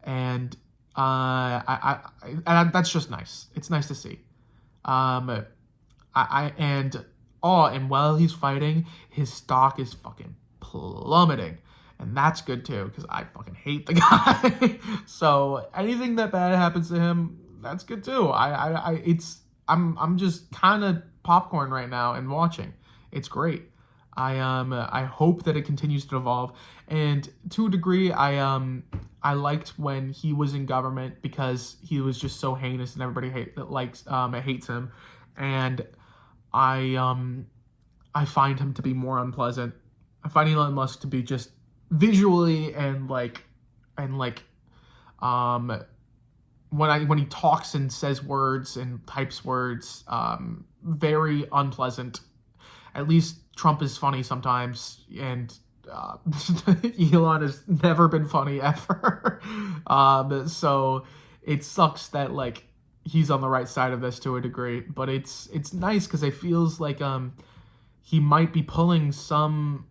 and that's just nice. It's nice to see. And while he's fighting, his stock is fucking plummeting. And that's good too, because I fucking hate the guy. So anything that bad happens to him, that's good too. I'm just kind of popcorn right now and watching. It's great. I hope that it continues to evolve. And to a degree, I liked when he was in government, because he was just so heinous and everybody hates him. And I find him to be more unpleasant. I find Elon Musk to be just visually and when he talks and says words and types words, very unpleasant. At least Trump is funny sometimes, and Elon has never been funny ever. So it sucks that like he's on the right side of this to a degree, but it's nice because it feels like he might be pulling some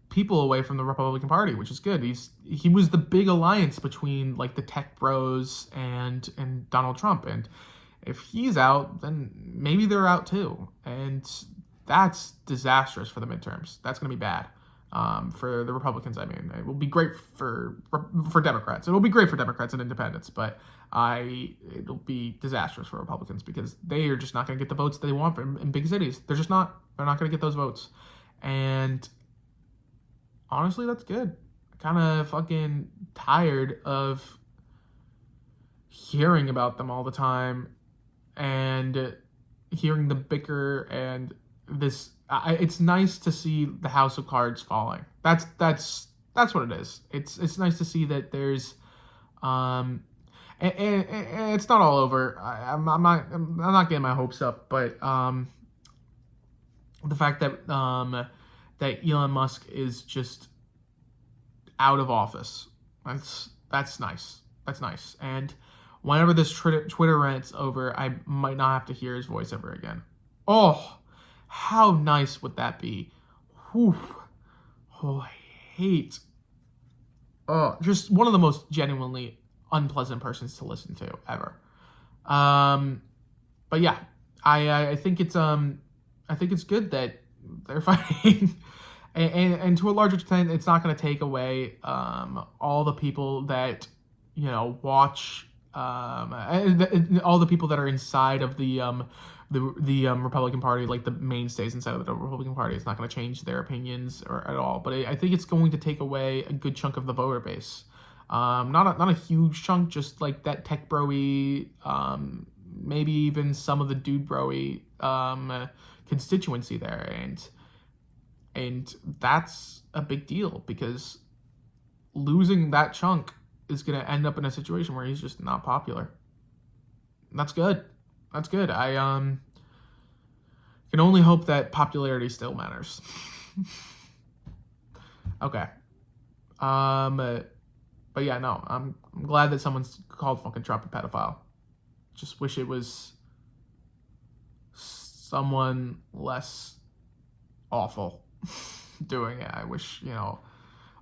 people away from the Republican Party, which is good. He was the big alliance between like the tech bros and Donald Trump, and if he's out, then maybe they're out too, and that's disastrous for the midterms. That's going to be bad for the Republicans. I mean, it will be great for Democrats. It will be great for Democrats and independents, but it'll be disastrous for Republicans because they are just not going to get the votes they want in big cities. They're not going to get those votes, and honestly, that's good. Kind of fucking tired of hearing about them all the time and hearing them bicker and this. It's nice to see the house of cards falling. That's what it is. It's nice to see that there's and it's not all over. I'm not getting my hopes up, but the fact that that Elon Musk is just out of office. That's nice. That's nice. And whenever this Twitter rant's over, I might not have to hear his voice ever again. Oh, how nice would that be? whew, oh, I hate. Just one of the most genuinely unpleasant persons to listen to ever. But yeah, I think it's good that they're fighting, and to a larger extent, it's not going to take away all the people that watch all the people that are inside of the Republican Party, like the mainstays inside of the Republican Party. It's not going to change their opinions or at all, but I think it's going to take away a good chunk of the voter base. Not a huge chunk, just like that tech bro-y, maybe even some of the dude bro-y constituency there, and that's a big deal because losing that chunk is going to end up in a situation where he's just not popular. That's good. That's good. I can only hope that popularity still matters. Okay. But yeah, no, I'm glad that someone's called fucking Trump a pedophile. Just wish it was someone less awful doing it. I wish,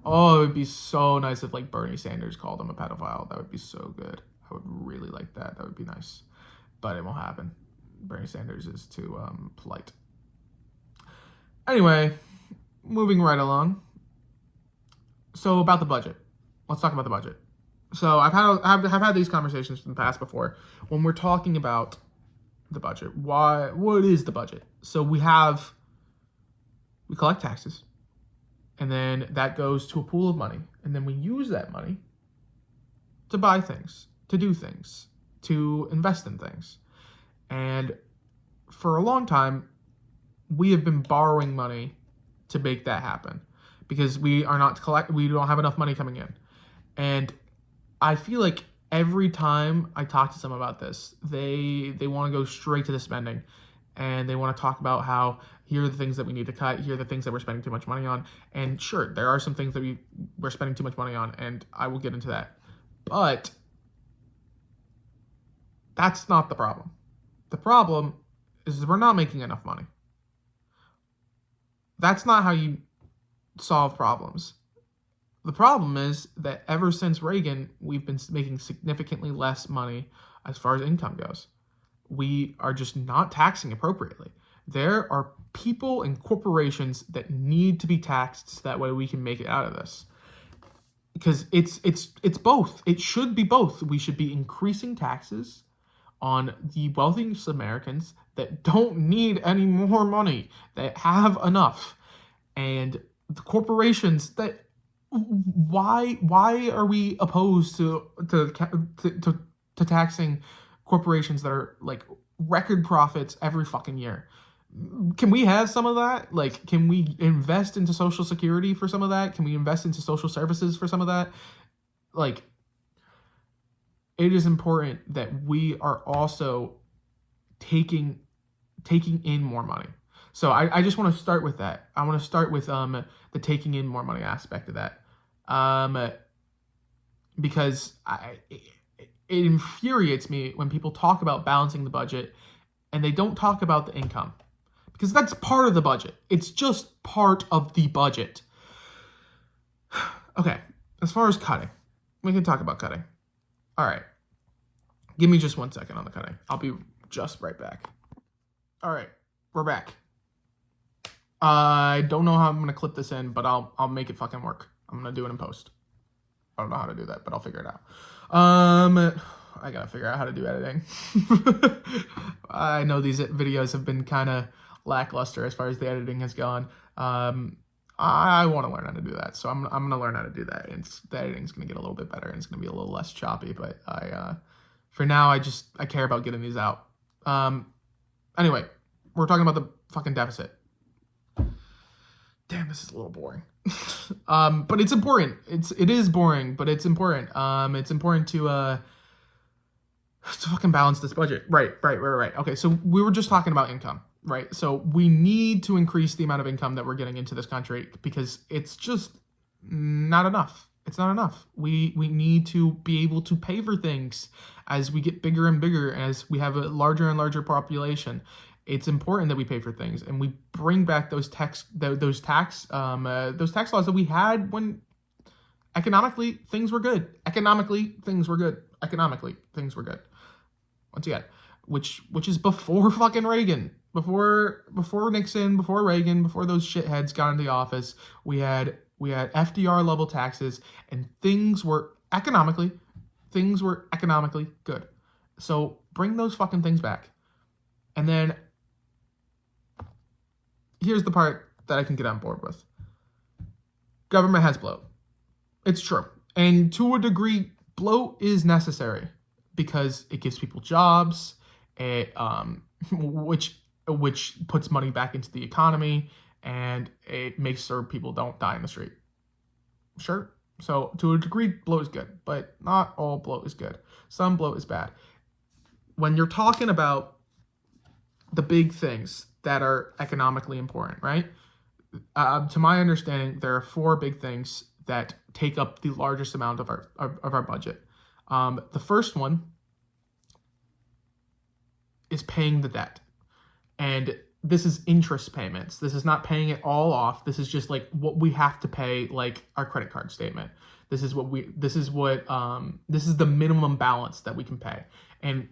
oh, it would be so nice if like Bernie Sanders called him a pedophile. That would be so good. I would really like that. That would be nice. But it won't happen. Bernie Sanders is too polite. Anyway, moving right along. So about the budget. Let's talk about the budget. So I've had these conversations in the past before. When we're talking about the budget, what is the budget? So we collect taxes, and then that goes to a pool of money, and then we use that money to buy things, to do things, to invest in things. And for a long time, we have been borrowing money to make that happen because we don't have enough money coming in. And I feel like every time I talk to someone about this, they want to go straight to the spending, and they want to talk about how here are the things that we need to cut, here are the things that we're spending too much money on. And sure, there are some things that we're spending too much money on, and I will get into that. But that's not the problem. The problem is we're not making enough money. That's not how you solve problems. The problem is that ever since Reagan, we've been making significantly less money as far as income goes. We are just not taxing appropriately. There are people and corporations that need to be taxed so that way we can make it out of this. Because it's both. It should be both. We should be increasing taxes on the wealthiest Americans that don't need any more money, that have enough, and the corporations that why are we opposed to taxing corporations that are like record profits every fucking year? Can we have some of that? Like, can we invest into Social Security for some of that? Can we invest into social services for some of that? Like, it is important that we are also taking in more money. So I just want to start with that. I want to start with the taking in more money aspect of that, because it infuriates me when people talk about balancing the budget and they don't talk about the income, because that's part of the budget. It's just part of the budget. Okay, as far as cutting, we can talk about cutting. All right, give me just 1 second on the cutting. I'll be just right back. All right, we're back. I don't know how I'm going to clip this in, but I'll make it fucking work. I'm going to do it in post. I don't know how to do that, but I'll figure it out. I got to figure out how to do editing. I know these videos have been kind of lackluster as far as the editing has gone. I want to learn how to do that, so I'm going to learn how to do that. And the editing's going to get a little bit better, and it's going to be a little less choppy, but for now, I care about getting these out. Anyway, we're talking about the fucking deficit. Damn, this is a little boring. But it's important. It is boring, but it's important. It's important to fucking balance this budget. Right. Okay, so we were just talking about income, right? So we need to increase the amount of income that we're getting into this country because it's just not enough. It's not enough. We need to be able to pay for things as we get bigger and bigger, as we have a larger and larger population. It's important that we pay for things, and we bring back those tax laws that we had when economically things were good. Economically things were good. Once again, which is before fucking Reagan, before Nixon, before Reagan, before those shitheads got into the office. We had FDR level taxes, and things were economically good. So bring those fucking things back. And then here's the part that I can get on board with. Government has bloat. It's true. And to a degree, bloat is necessary because it gives people jobs, which puts money back into the economy, and it makes sure people don't die in the street. Sure. So to a degree, bloat is good, but not all bloat is good. Some bloat is bad. When you're talking about the big things that are economically important, right? To my understanding, there are 4 big things that take up the largest amount of our budget. The first one is paying the debt, and this is interest payments. This is not paying it all off. This is just like what we have to pay, like our credit card statement. This is the minimum balance that we can pay, and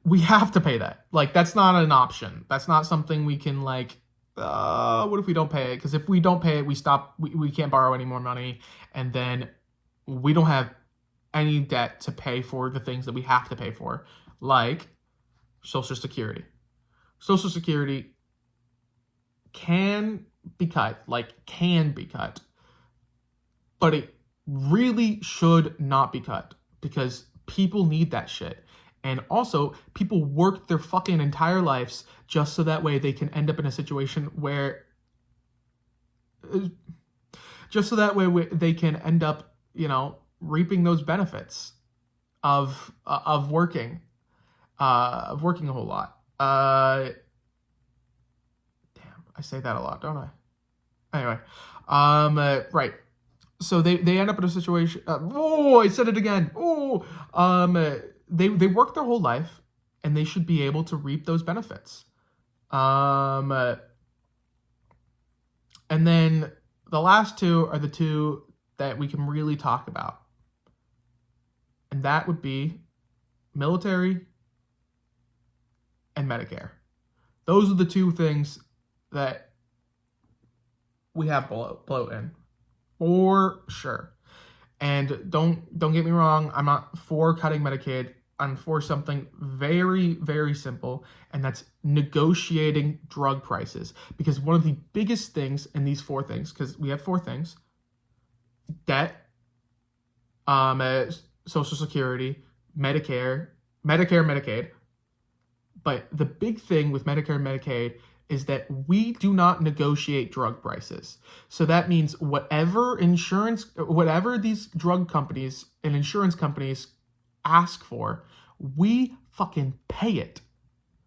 we have to pay that. Like, that's not an option. That's not something we can like, what if we don't pay it? Because if we don't pay it, we can't borrow any more money, and then we don't have any debt to pay for the things that we have to pay for, like Social Security. Social Security can be cut, but it really should not be cut because people need that shit. And also, people work their fucking entire lives just so that way they can end up in a situation where, they can end up, reaping those benefits of working a whole lot. Damn, I say that a lot, don't I? Anyway, right. So they end up in a situation. I said it again. They work their whole life, and they should be able to reap those benefits. And then the last 2 are the 2 that we can really talk about, and that would be military and Medicare. Those are the 2 things that we have bloat in, for sure. And don't get me wrong, I'm not for cutting Medicaid. I'm for something very, very simple, and that's negotiating drug prices. Because one of the biggest things in these 4 things, because we have 4 things: debt, Social Security, Medicare, Medicaid. But the big thing with Medicare and Medicaid is that we do not negotiate drug prices. So that means whatever these drug companies and insurance companies ask for, we fucking pay it,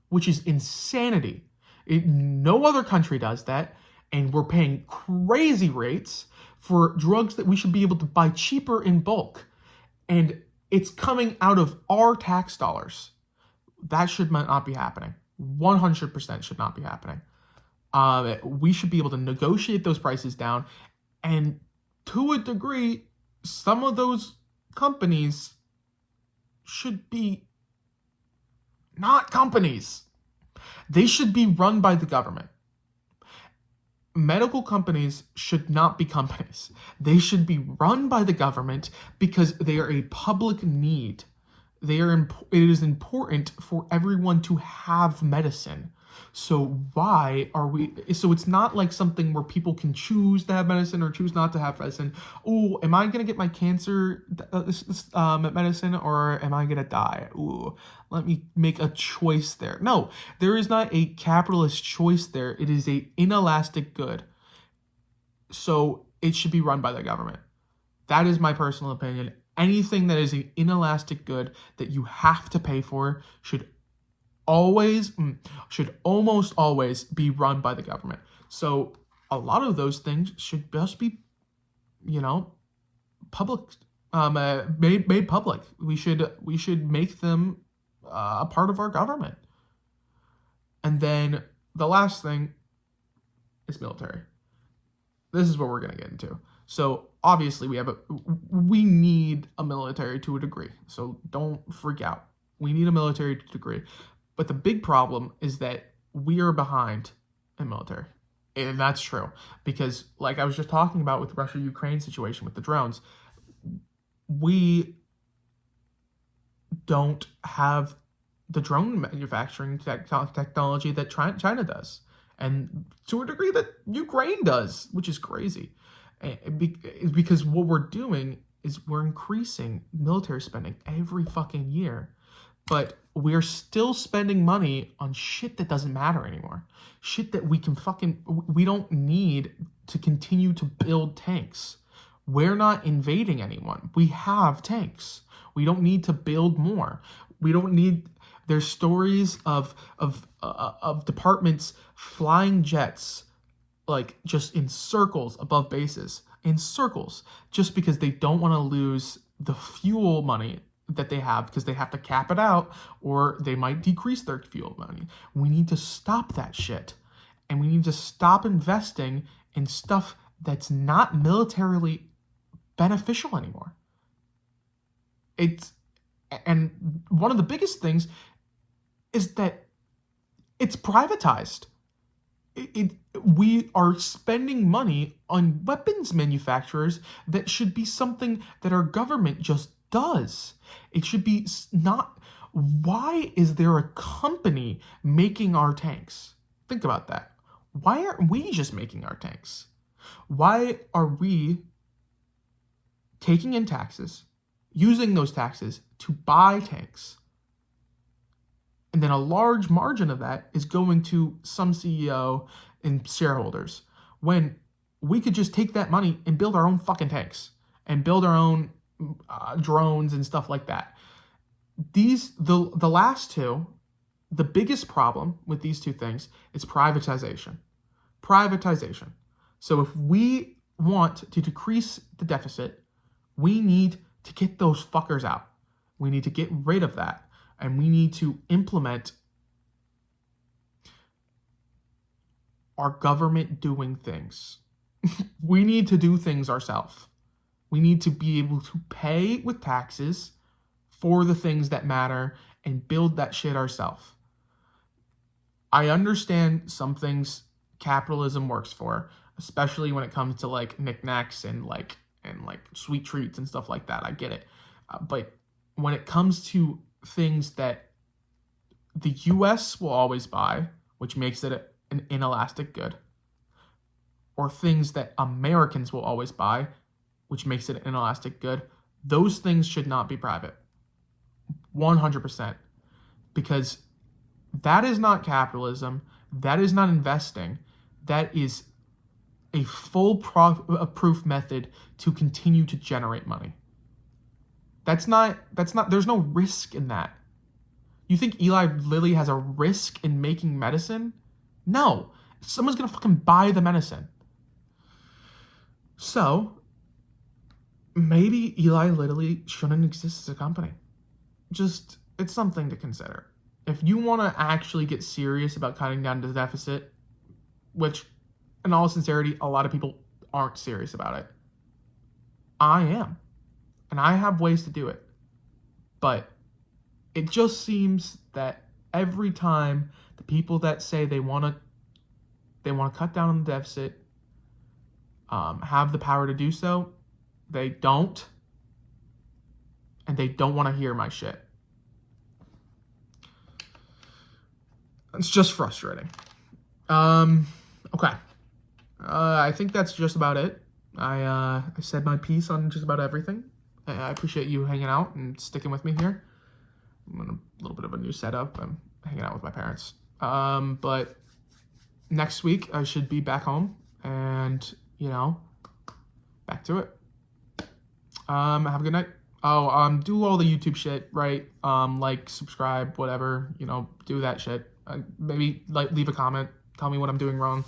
which is insanity. No other country does that, and we're paying crazy rates for drugs that we should be able to buy cheaper in bulk, and it's coming out of our tax dollars. That should not be happening. 100% should not be happening. We should be able to negotiate those prices down, and to a degree, some of those companies should be not companies. They should be run by the government. Medical companies should not be companies. They should be run by the government because they are a public need. It is important for everyone to have medicine. So it's not like something where people can choose to have medicine or choose not to have medicine. Oh, am I going to get my cancer medicine, or am I going to die? Ooh, let me make a choice there. No, there is not a capitalist choice there. It is a inelastic good. So it should be run by the government. That is my personal opinion. Anything that is an inelastic good that you have to pay for should almost always be run by the government. So a lot of those things should just be, public, made public. We should make them a part of our government. And then the last thing is military. This is what we're going to get into. So obviously we need a military to a degree. So don't freak out. We need a military to a degree. But the big problem is that we are behind in military. And that's true. Because like I was just talking about with the Russia-Ukraine situation with the drones, we don't have the drone manufacturing technology that China does. And to a degree that Ukraine does, which is crazy. Because what we're doing is we're increasing military spending every fucking year. But we're still spending money on shit that doesn't matter anymore. Shit that we don't need to continue to build tanks. We're not invading anyone. We have tanks. We don't need to build more. We don't need... There's stories of departments flying jets like just in circles above bases, in circles, just because they don't want to lose the fuel money that they have because they have to cap it out or they might decrease their fuel money. We need to stop that shit. And we need to stop investing in stuff that's not militarily beneficial anymore. And one of the biggest things is that it's privatized. We are spending money on weapons manufacturers that should be something that our government just does. It should be not... Why is there a company making our tanks? Think about that. Why aren't we just making our tanks? Why are we taking in taxes, using those taxes to buy tanks? And then a large margin of that is going to some CEO and shareholders, when we could just take that money and build our own fucking tanks and build our own drones and stuff like that. The last two, the biggest problem with these two things is privatization. Privatization. So if we want to decrease the deficit, we need to get those fuckers out. We need to get rid of that. And we need to implement our government doing things. We need to do things ourselves. We need to be able to pay with taxes for the things that matter and build that shit ourselves. I understand some things capitalism works for, especially when it comes to like knickknacks and like sweet treats and stuff like that. I get it. But when it comes to things that the US will always buy, which makes it an inelastic good, or things that Americans will always buy, which makes it an inelastic good, those things should not be private. 100%. Because that is not capitalism. That is not investing. That is a full proof method to continue to generate money. That's not, there's no risk in that. You think Eli Lilly has a risk in making medicine? No. Someone's going to fucking buy the medicine. So, maybe Eli Lilly shouldn't exist as a company. Just, it's something to consider. If you want to actually get serious about cutting down the deficit, which, in all sincerity, a lot of people aren't serious about it. I am. And I have ways to do it. But it just seems that every time the people that say they want to cut down on the deficit have the power to do so, they don't. And they don't want to hear my shit. It's just frustrating. Okay. I think that's just about it. I said my piece on just about everything. I appreciate you hanging out and sticking with me here. I'm in a little bit of a new setup. I'm hanging out with my parents. But next week I should be back home and, back to it. Have a good night. Do all the YouTube shit, right? Like, subscribe, whatever, do that shit. Maybe leave a comment. Tell me what I'm doing wrong.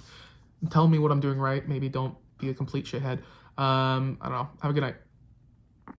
Tell me what I'm doing right. Maybe don't be a complete shithead. I don't know. Have a good night.